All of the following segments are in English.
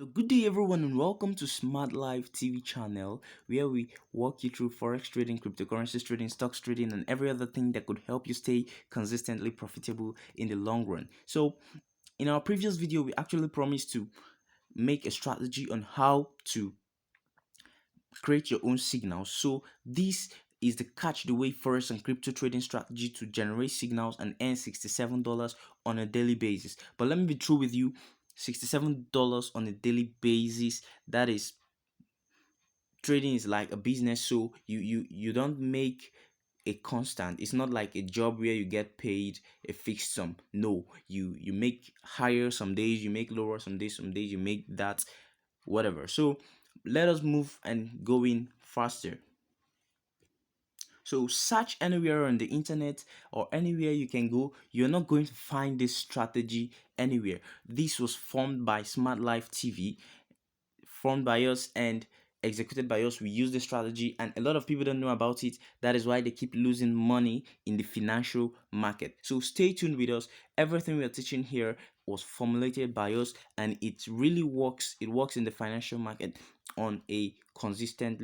So good day everyone and welcome to Smart Life TV channel where we walk you through forex trading, cryptocurrencies trading, stocks trading and every other thing that could help you stay consistently profitable in the long run. So in our previous video we actually promised to make a strategy on how to create your own signals. So this is the catch the wave forex and crypto trading strategy to generate signals and earn $67 on a daily basis. But let me be true with you, $67 on a daily basis, that is, trading is like a business, so you don't make a constant. It's not like a job where you get paid a fixed sum. No, you make higher some days, you make lower some days you make that, whatever. So let us move and go in faster. So search anywhere on the internet or anywhere you can go, you're not going to find this strategy anywhere. This was formed by Smart Life TV, formed by us and executed by us. We use the strategy and a lot of people don't know about it. That is why they keep losing money in the financial market. So stay tuned with us. Everything we are teaching here was formulated by us and it really works. It works in the financial market on a consistent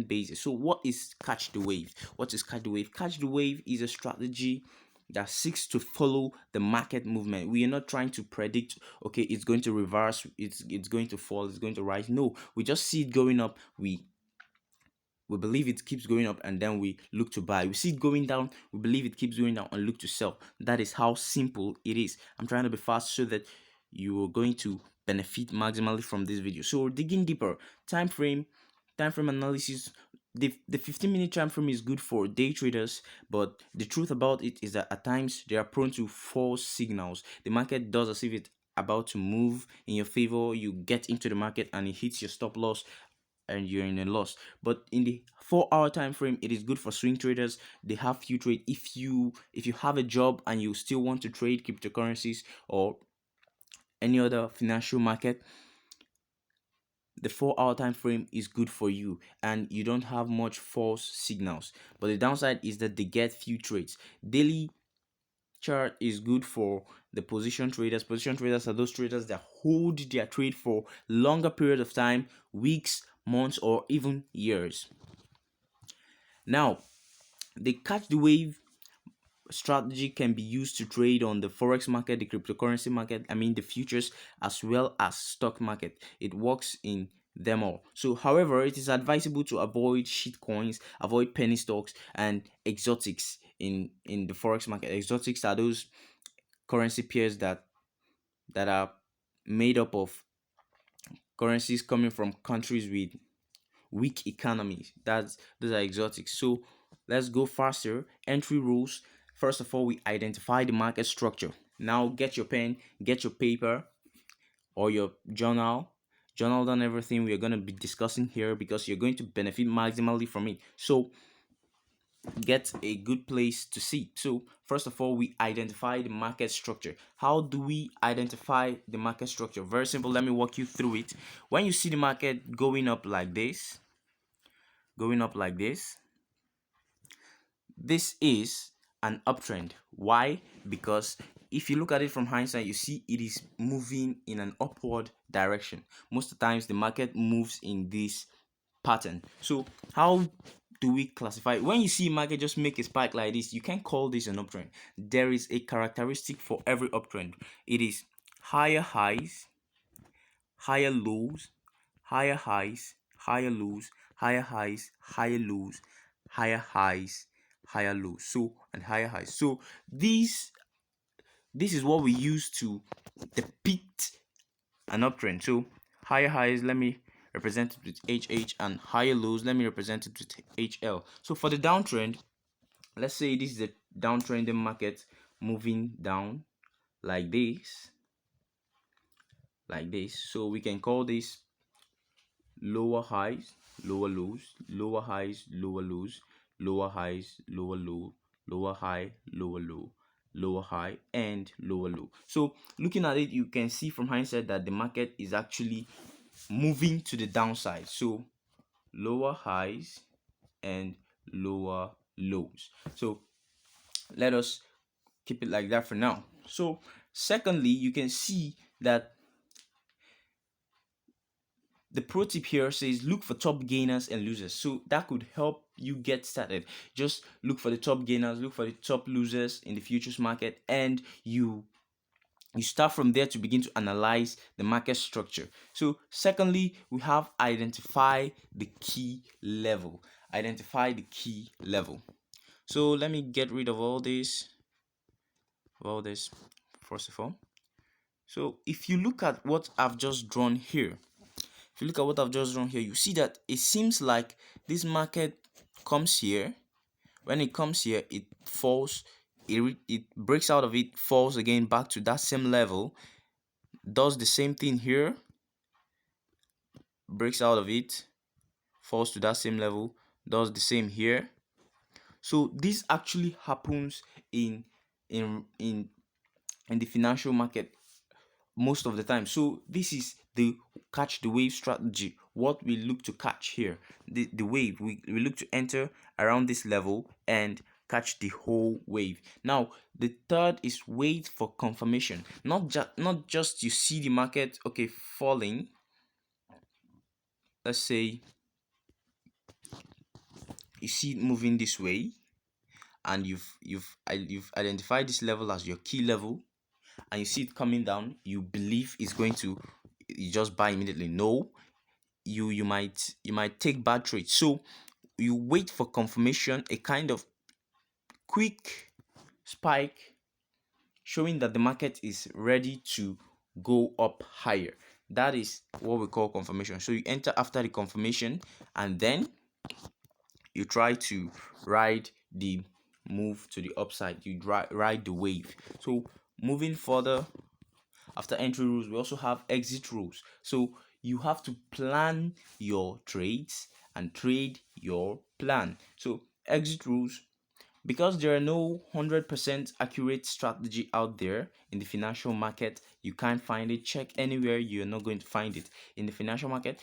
basis. So what is catch the wave? What is catch the wave? Catch the wave is a strategy that seeks to follow the market movement. We are not trying to predict, okay, it's going to reverse, it's going to fall, it's going to rise. No, we just see it going up, we believe it keeps going up and then we look to buy. We see it going down, we believe it keeps going down and look to sell. That is how simple it is. I'm trying to be fast so that you are going to benefit maximally from this video. So digging deeper, time frame analysis. The 15-minute time frame is good for day traders, but the truth about it is that at times they are prone to false signals. The market does as if it's about to move in your favor, you get into the market and it hits your stop loss and you're in a loss. But in the 4 hour time frame, it is good for swing traders. They have few trade. If you have a job and you still want to trade cryptocurrencies or any other financial market, the 4 hour time frame is good for you and you don't have much false signals. But the downside is that they get few trades. Daily chart is good for the position traders. Position traders are those traders that hold their trade for longer period of time, weeks, months, or even years. Now, the catch the wave strategy can be used to trade on the forex market, the cryptocurrency market, the futures, as well as stock market. It works in them all. So however, it is advisable to avoid shit coins, avoid penny stocks and exotics in the forex market. Exotics are those currency pairs that are made up of currencies coming from countries with weak economies. Those are exotics. So let's go faster. Entry rules. First of all, we identify the market structure. Now get your pen, get your paper or your journal. Journal down everything we are going to be discussing here because you're going to benefit maximally from it. So get a good place to see. So first of all, we identify the market structure. How do we identify the market structure? Very simple. Let me walk you through it. When you see the market going up like this, this is an uptrend. Why? Because if you look at it from hindsight, you see it is moving in an upward direction. Most of the times the market moves in this pattern. So how do we classify it? When you see market just make a spike like this, you can't call this an uptrend. There is a characteristic for every uptrend. It is higher highs, higher lows, higher highs, higher lows, higher highs, higher lows, higher highs, higher lows. So and higher highs. So this is what we use to depict an uptrend. So higher highs, let me represent it with HH, and higher lows, let me represent it with HL. So for the downtrend, let's say this is the downtrending market moving down like this, So we can call this lower highs, lower lows, lower highs, lower lows, lower highs, lower low, lower high, lower low, lower high, and lower low. So looking at it, you can see from hindsight that the market is actually moving to the downside. So lower highs and lower lows. So let us keep it like that for now. So secondly, you can see that the pro tip here says look for top gainers and losers, so that could help you get started. Just look for the top gainers, look for the top losers in the futures market, and you start from there to begin to analyze the market structure. So secondly, we have identify the key level. Identify the key level. So let me get rid of all this first of all. So if you look at what I've just drawn here, you see that it seems like this market comes here. When it comes here, it falls, it breaks out of it, falls again back to that same level, does the same thing here, breaks out of it, falls to that same level, does the same here. So this actually happens in in in in the financial market most of the time. So this is the catch the wave strategy. What we look to catch here, the wave, we look to enter around this level and catch the whole wave. Now the third is wait for confirmation. Not just you see the market okay falling. Let's say you see it moving this way, and you've identified this level as your key level, and you see it coming down. You believe it's going to, you just buy immediately. No, you might take bad trades. So you wait for confirmation, a kind of quick spike showing that the market is ready to go up higher. That is what we call confirmation. So you enter after the confirmation, and then you try to ride the move to the upside. You ride the wave. So moving further, after entry rules, we also have exit rules. So you have to plan your trades and trade your plan. So exit rules, because there are no 100% accurate strategy out there in the financial market, you can't find it. Check anywhere, you're not going to find it in the financial market.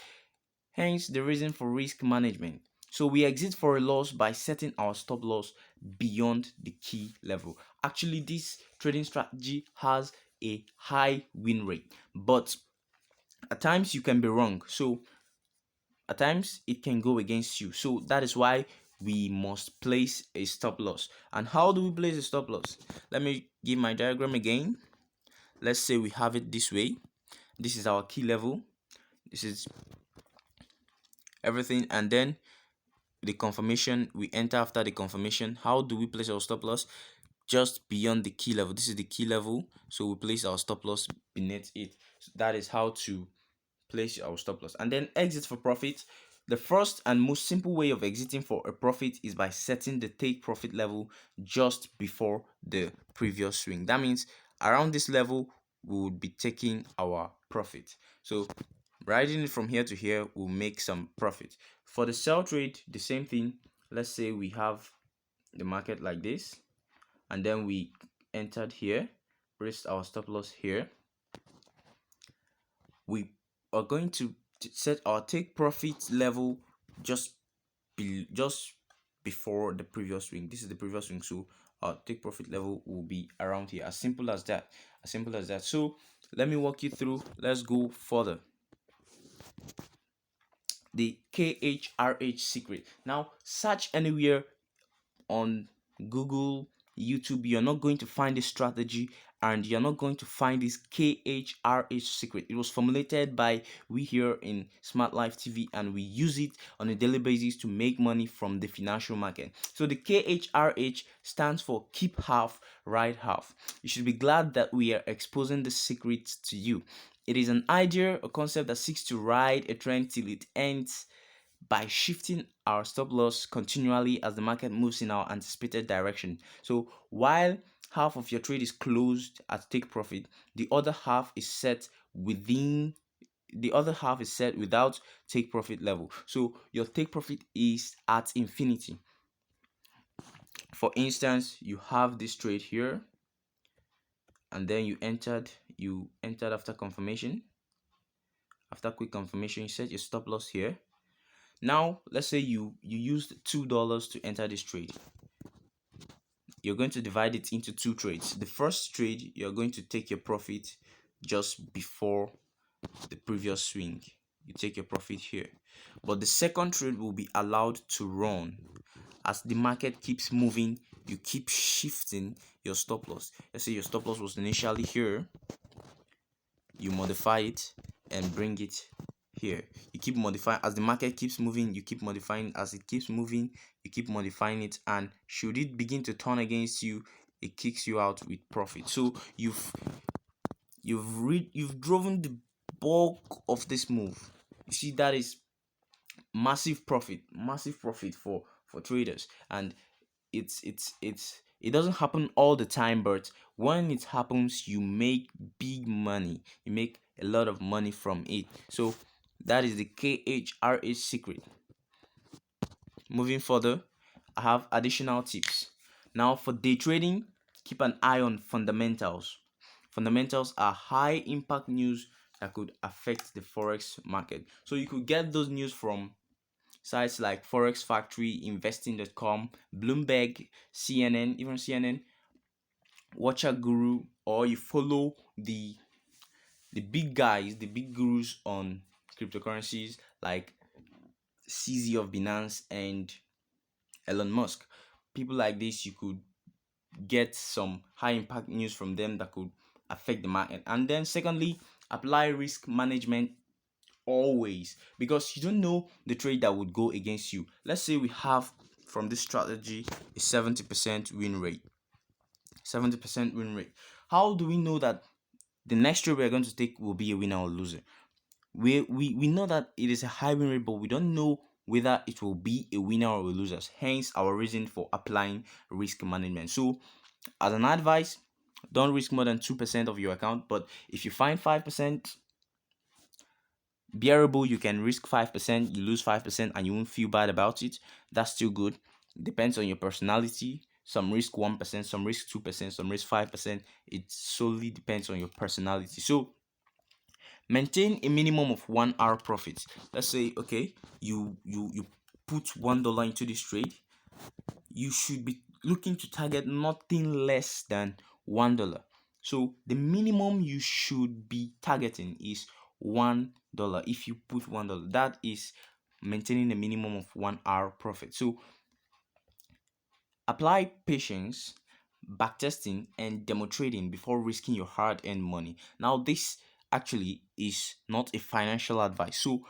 Hence the reason for risk management. So we exit for a loss by setting our stop loss beyond the key level. Actually, this trading strategy has a high win rate, but at times you can be wrong. So at times it can go against you. So that is why we must place a stop loss. And how do we place a stop loss? Let me give my diagram again. Let's say we have it this way. This is our key level. This is everything, and then the confirmation, we enter after the confirmation. How do we place our stop loss? Just beyond the key level. This is the key level, so we place our stop loss beneath it. So that is how to place our stop loss. And then exit for profit. The first and most simple way of exiting for a profit is by setting the take profit level just before the previous swing. That means around this level we would be taking our profit. So riding it from here to here will make some profit. For the sell trade, the same thing. Let's say we have the market like this, and then we entered here, placed our stop loss here. We are going to set our take profit level just before the previous swing. This is the previous swing, so our take profit level will be around here. As simple as that. So let me walk you through. Let's go further. The khrh secret. Now search anywhere on Google, YouTube, you're not going to find this strategy, and you're not going to find this khrh secret. It was formulated by we here in Smart Life TV, and we use it on a daily basis to make money from the financial market. So the khrh stands for keep half, ride half. You should be glad that we are exposing the secret to you. It is an idea, a concept that seeks to ride a trend till it ends by shifting our stop loss continually as the market moves in our anticipated direction. So while half of your trade is closed at take profit, the other half is set without take profit level. So your take profit is at infinity. For instance, you have this trade here, and then you entered after confirmation. After quick confirmation, you set your stop loss here. Now let's say you used $2 to enter this trade. You're going to divide it into two trades. The first trade, you're going to take your profit just before the previous swing. you take your profit here. But the second trade will be allowed to run. As the market keeps moving, you keep shifting your stop loss. Let's say your stop loss was initially here, you modify it and bring it here. You keep modifying as the market keeps moving, you keep modifying. As it keeps moving, you keep modifying it, and should it begin to turn against you, it kicks you out with profit. So you've driven the bulk of this move. You see, that is massive profit for traders. And it doesn't happen all the time, but when it happens, you make big money. You make a lot of money from it. So that is the khrh secret. Moving further, I have additional tips. Now for day trading, keep an eye on fundamentals. Fundamentals are high impact news that could affect the forex market. So you could get those news from sites like Forex Factory, Investing.com, Bloomberg, CNN, even CNN, Watcher Guru, or you follow the big guys, the big gurus on cryptocurrencies like CZ of Binance and Elon Musk. People like this, you could get some high impact news from them that could affect the market. And then secondly, apply risk management always, because you don't know the trade that would go against you. Let's say we have from this strategy a 70% win rate. 70% win rate. How do we know that the next trade we're going to take will be a winner or loser? We know that it is a high win rate, but we don't know whether it will be a winner or a loser. Hence our reason for applying risk management. So as an advice, don't risk more than 2% of your account. But if you find 5% bearable, you can risk 5%, you lose 5%, and you won't feel bad about it. That's still good. Depends on your personality. Some risk 1%, some risk 2%, some risk 5%. It solely depends on your personality. So maintain a minimum of 1 hour profit. Let's say, okay, you put $1 into this trade. You should be looking to target nothing less than $1. So the minimum you should be targeting is $1. If you put $1, that is maintaining a minimum of 1 hour profit. So apply patience, backtesting, and demo trading before risking your hard-earned money. Now, this actually is not a financial advice. So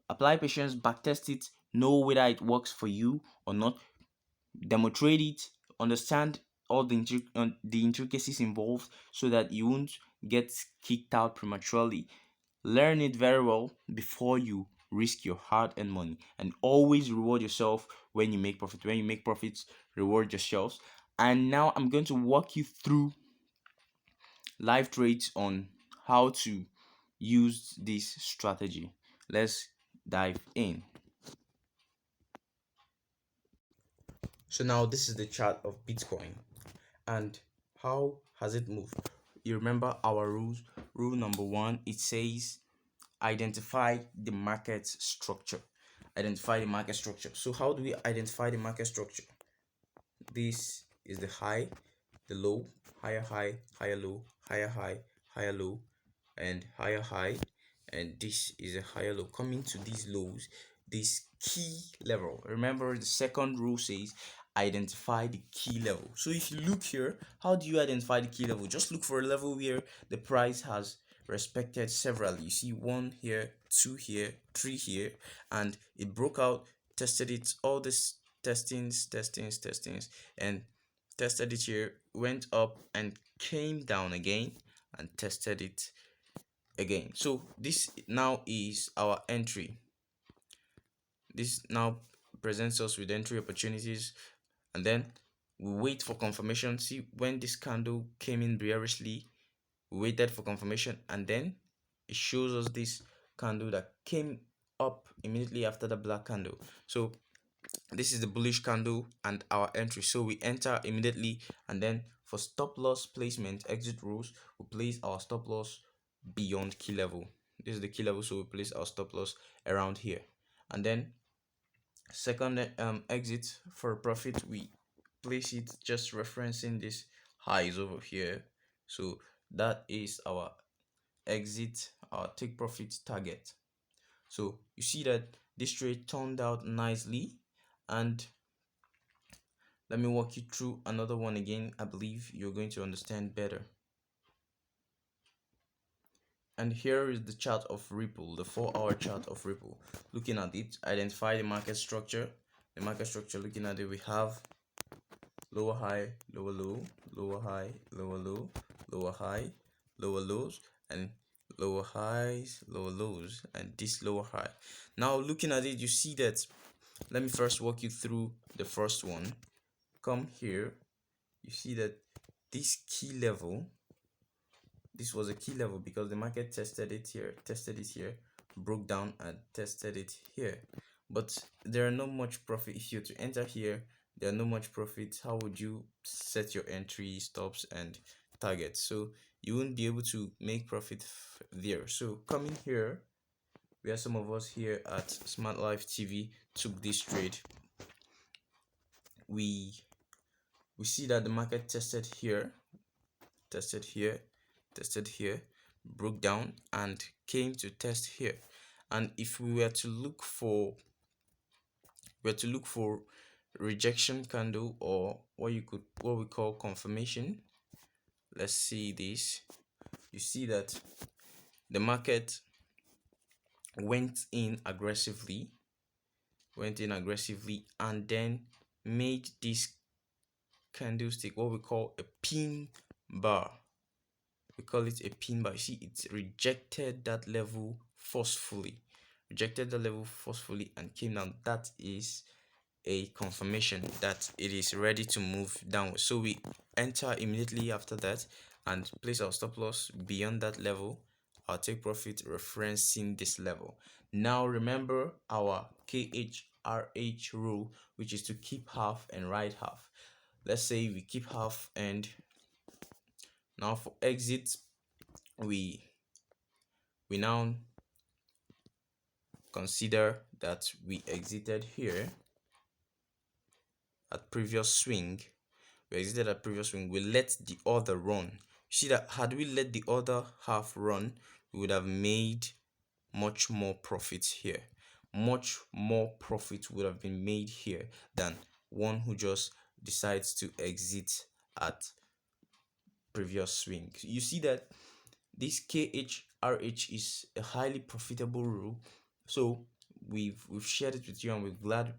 apply patience, backtest it, know whether it works for you or not, demo trade it, understand all the intricacies involved so that you won't get kicked out prematurely. Learn it very well before you risk your hard-earned money, and always reward yourself when you make profit. When you make profits, reward yourselves. And now I'm going to walk you through live trades on how to use this strategy. Let's dive in. So now this is the chart of Bitcoin, and how has it moved? You remember our rules. Rule number 1, it says identify the market structure. Identify the market structure. So how do we identify the market structure? This is the high, the low, higher, higher low, higher low, and higher high, and this is a higher low. Coming to these lows, this key level. Remember, the second rule says identify the key level. So if you look here, how do you identify the key level? Just look for a level where the price has respected several. You see 1 here, 2 here, 3 here, and it broke out, tested it, all this testings, and tested it here, went up and came down again and tested it again. So this now is our entry. This now presents us with entry opportunities, and then we wait for confirmation. See, when this candle came in bearishly, we waited for confirmation, and then it shows us this candle that came up immediately after the black candle. So this is the bullish candle and our entry. So we enter immediately, and then for stop loss placement, exit rules, we place our stop loss beyond key level. This is the key level, so we place our stop loss around here. And then second exit for profit, we place it just referencing this highs over here. So that is our exit, our take profit target. So you see that this trade turned out nicely. And let me walk you through another one again. I believe you're going to understand better. And here is the chart of Ripple, the 4-hour chart of Ripple. Looking at it, identify the market structure. The market structure, looking at it, we have lower high, lower low, lower high, lower low, lower high, lower lows, and lower highs, lower lows, and this lower high. Now looking at it, you see that, let me first walk you through the first one. Come here, you see that this key level, this was a key level because the market tested it here, broke down and tested it here. But there are not much profit. If you're to enter here, there are not much profit. How would you set your entry stops and targets? So you won't be able to make profit there. So coming here, where some of us here at Smart Life TV took this trade, we see that the market tested here, tested here, tested here, broke down and came to test here. And if we were to look for rejection candle, or what we call confirmation, let's see this. You see that the market went in aggressively, and then made this candlestick what we call a pin bar. We call it a pin bar. You see, it rejected that level forcefully, and came down. That is a confirmation that it is ready to move downward. So we enter immediately after that and place our stop loss beyond that level. Our take profit referencing this level. Now remember our khrh rule, which is to keep half and write half. Let's say we keep half, and now for exit, we now consider that we exited here at previous swing. We let the other run. You see that had we let the other half run, we would have made much more profits here. Much more profit would have been made here than one who just decides to exit at previous swing. You see that this khrh is a highly profitable rule. So we've shared it with you, and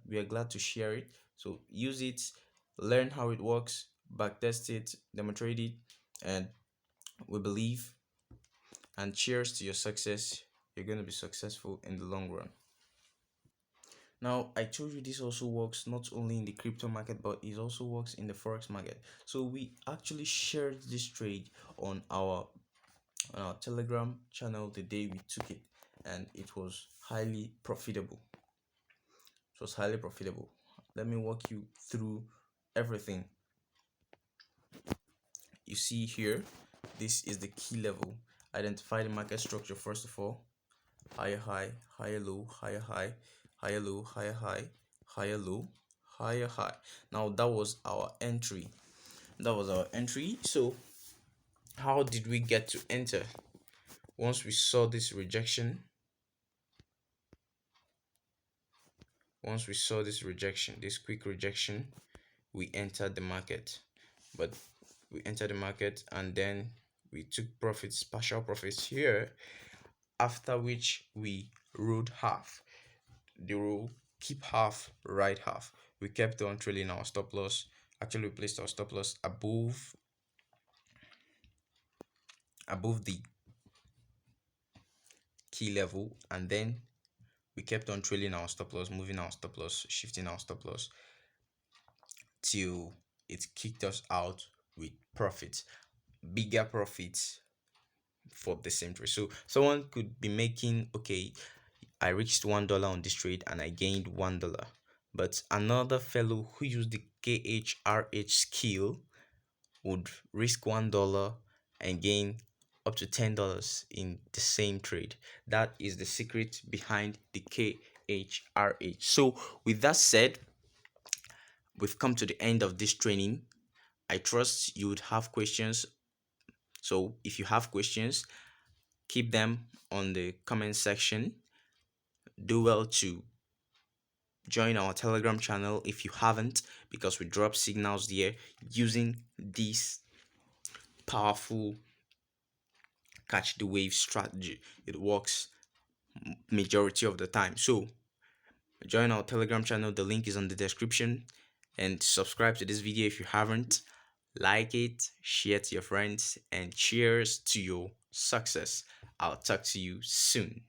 we are glad to share it. So use it, learn how it works, backtest it, demonstrate it, and we believe, and cheers to your success. You're going to be successful in the long run. Now, I told you this also works not only in the crypto market, but it also works in the forex market. So we actually shared this trade on our Telegram channel the day we took it, and it was highly profitable. Let me walk you through everything. You see here, this is the key level. Identify the market structure first of all. Higher high, higher low, higher high, higher low, higher high, higher low, higher high. Now that was our entry. So how did we get to enter? Once we saw this rejection, this quick rejection, we entered the market. And then we took profits, partial profits here, after which we ruled half. The rule, keep half, write half. We kept on trailing our stop loss. Actually, we placed our stop loss above the key level, and then we kept on trailing our stop loss, moving our stop loss, shifting our stop loss till it kicked us out with profits, bigger profits for the same trade. So someone could be making, okay, I reached $1 on this trade and I gained $1, but another fellow who used the khrh skill would risk $1 and gain up to $10 in the same trade. That is the secret behind the khrh. So with that said, we've come to the end of this training. I trust you would have questions. So if you have questions, keep them on the comment section. do well to join our Telegram channel if you haven't, because we drop signals there using this powerful catch the wave strategy. It works majority of the time. So join our Telegram channel. The link is on the description, and subscribe to this video if you haven't. Like it, share to your friends, and cheers to your success. I'll talk to you soon.